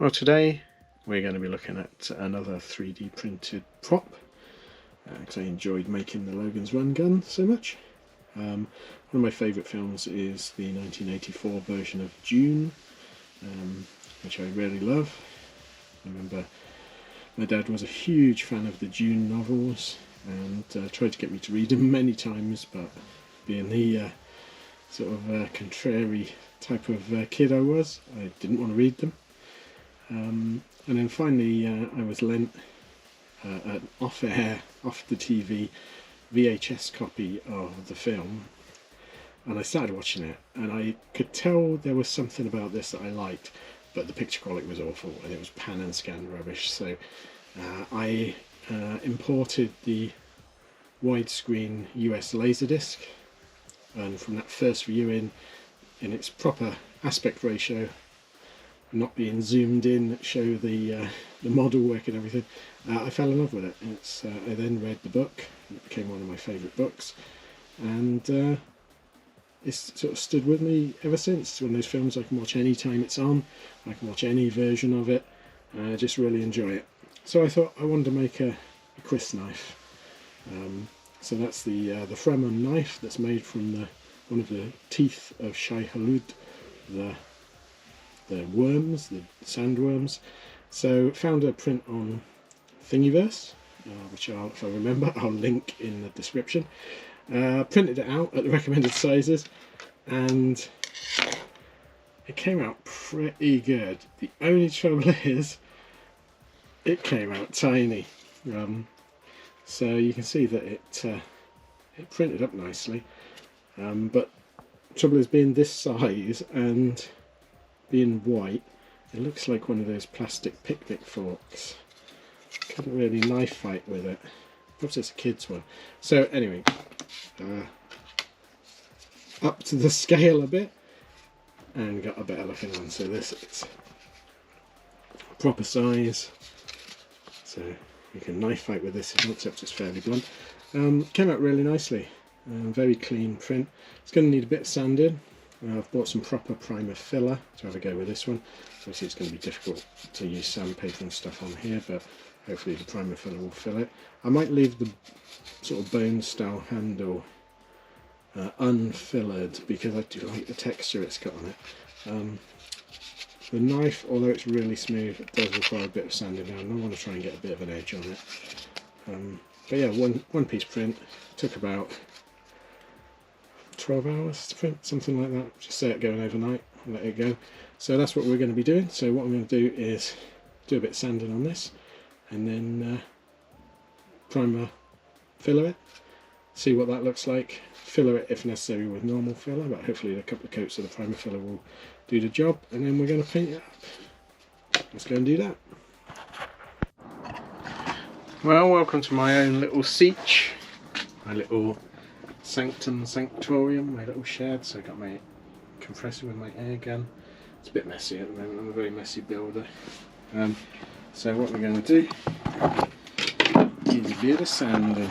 Well, today we're going to be looking at another 3D printed prop because I enjoyed making the Logan's Run gun so much. One of my favourite films is the 1984 version of Dune, which I really love. I remember my dad was a huge fan of the Dune novels and tried to get me to read them many times, but being the sort of contrary type of kid I was, I didn't want to read them. And then finally I was lent an off-air, off the TV VHS copy of the film, and I started watching it, and I could tell there was something about this that I liked, but the picture quality was awful and it was pan and scan rubbish. So I imported the widescreen US Laserdisc, and from that first viewing in its proper aspect ratio, not being zoomed in, show the model work and everything, I fell in love with it. I then read the book, and it became one of my favourite books, and it's sort of stood with me ever since. It's one of those films I can watch any time it's on, I can watch any version of it, I just really enjoy it. So I thought I wanted to make a Crysknife. So that's the Fremen knife that's made from one of the teeth of Shai-Hulud, the worms, the sandworms. So found a print on Thingiverse, which if I remember, I'll link in the description. Printed it out at the recommended sizes, and it came out pretty good. The only trouble is, it came out tiny. So you can see that it printed up nicely, but the trouble is, being this size and being white, it looks like one of those plastic picnic forks. Couldn't really knife fight with it. Perhaps it's a kid's one. So anyway, up to the scale a bit and got a better looking one. So this is proper size, so you can knife fight with this, except it's fairly blunt. Came out really nicely, very clean print. It's going to need a bit of sanding. I've bought some proper primer filler to have a go with this one. Obviously it's going to be difficult to use sandpaper and stuff on here, but hopefully the primer filler will fill it. I might leave the sort of bone style handle unfillered because I do like the texture it's got on it. The knife, although it's really smooth, it does require a bit of sanding down, and I want to try and get a bit of an edge on it. But yeah, one piece print, took about 12 hours to print, something like that. Just set it going overnight and let it go. So that's what we're going to be doing. So what I'm going to do is do a bit of sanding on this, and then primer filler it, see what that looks like, filler it if necessary with normal filler, but hopefully a couple of coats of the primer filler will do the job, and then we're going to paint it up. Let's go and do that. Well, welcome to my own little sietch, my little sanctum sanctorium, my little shed. So I got my compressor with my air gun. It's a bit messy at the moment, I'm a very messy builder. So what we're going to do is a bit of sanding.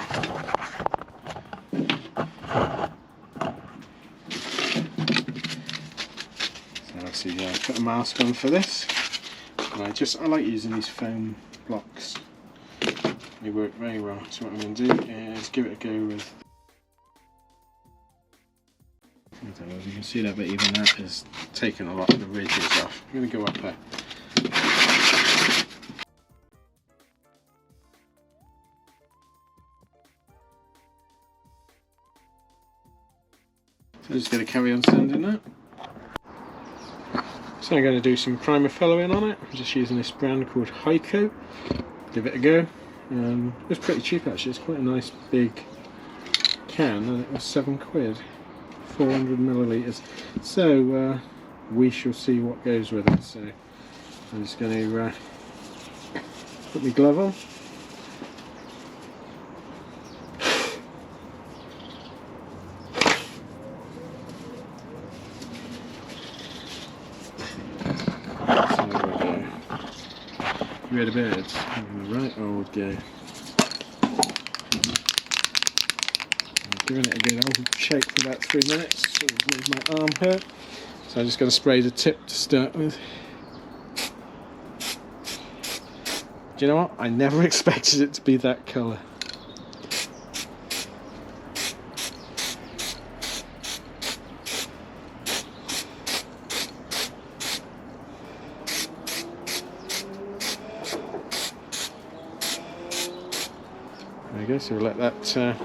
So obviously put a mask on for this. And I like using these foam blocks. They work very well. So what I'm going to do is give it a go with, I don't know if you can see that, but even that has taken a lot of the ridges off. I'm going to go up there. So I'm just going to carry on sanding that. So I'm going to do some primer fillering on it. I'm just using this brand called Heiko. Give it a go. It was pretty cheap actually. It's quite a nice big can, and it was £7. 400 millilitres. So we shall see what goes with it. So I'm just going to put my glove on. So we go. Red birds. Right, old go. Giving it a good old shake for about 3 minutes. So it leaves my arm hurt. So I'm just going to spray the tip to start with. Do you know what? I never expected it to be that colour. There we go, so we'll let that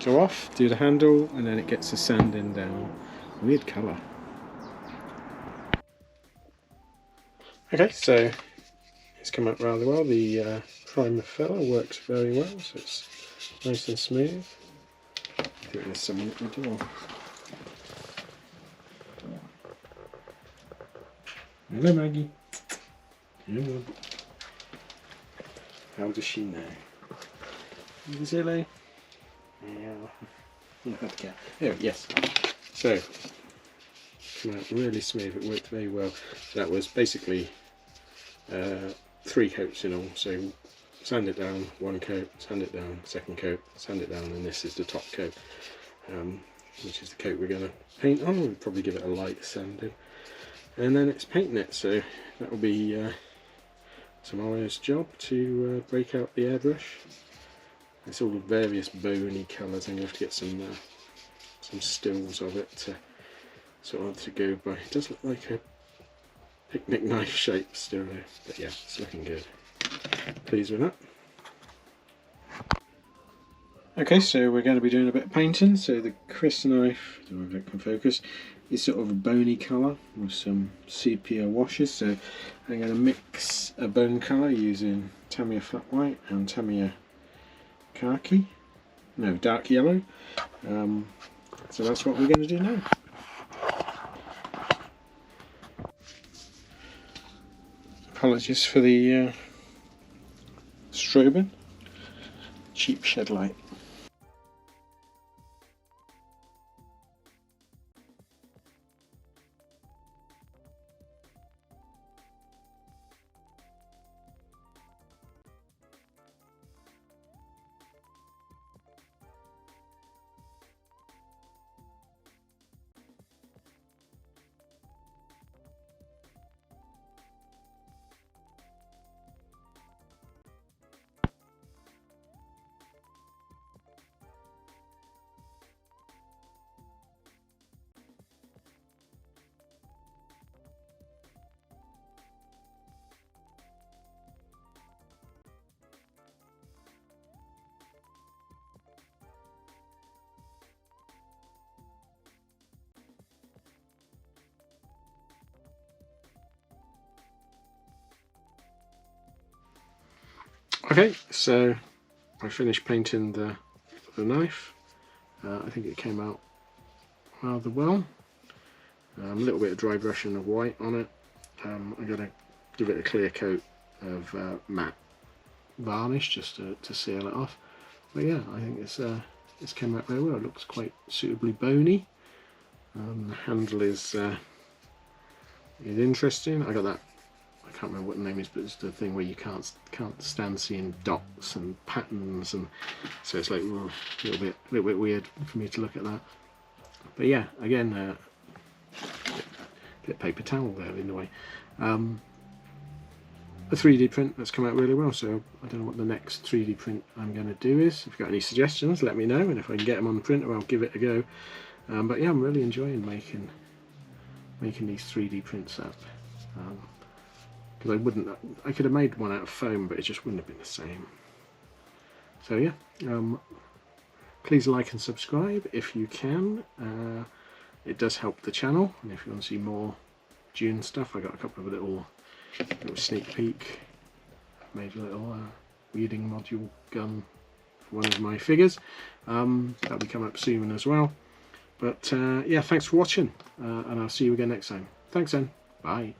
go off, do the handle, and then it gets the sanding down. Weird colour. Okay, so it's come out rather well. The primer filler works very well, so it's nice and smooth. I think there's someone at the door. Hello, Maggie. Hello. How does she know? Silly. Yeah. Oh, yes. So, come out really smooth. It worked very well. So that was basically 3 coats in all. So sand it down, 1 coat, sand it down, 2nd coat, sand it down, and this is the top coat, which is the coat we're going to paint on. We'll probably give it a light sanding, and then it's painting it. So that will be tomorrow's job, to break out the airbrush. It's all various bony colours. I'm going to have to get some stills of it to sort of to go by. It does look like a picnic knife shape still, but yeah, it's looking good. Pleased with that. Okay, so we're going to be doing a bit of painting. So the Crysknife, I don't know if it can focus, is sort of a bony colour with some sepia washes. So I'm going to mix a bone colour using Tamiya flat white and Tamiya khaki, no, dark yellow. So that's what we're going to do now. Apologies for the strobing, cheap shed light. Okay, so I finished painting the knife. I think it came out rather well. A little bit of dry brushing of white on it. I'm going to give it a clear coat of matte varnish just to seal it off. But yeah, I think it's came out very well. It looks quite suitably bony. The handle is interesting. I got that. I can't remember what the name is, but it's the thing where you can't stand seeing dots and patterns, and so it's like a little bit weird for me to look at that. But yeah, again, bit paper towel there in the way. A 3D print that's come out really well, so I don't know what the next 3D print I'm going to do is. If you've got any suggestions, let me know, and if I can get them on the printer, I'll give it a go. But yeah, I'm really enjoying making these 3D prints up. Because I could have made one out of foam, but it just wouldn't have been the same. So yeah, please like and subscribe if you can. It does help the channel, and if you want to see more Dune stuff, I got a couple of little sneak peek. Made a little weeding module gun for one of my figures. That'll be coming up soon as well. But yeah, thanks for watching, and I'll see you again next time. Thanks then, bye.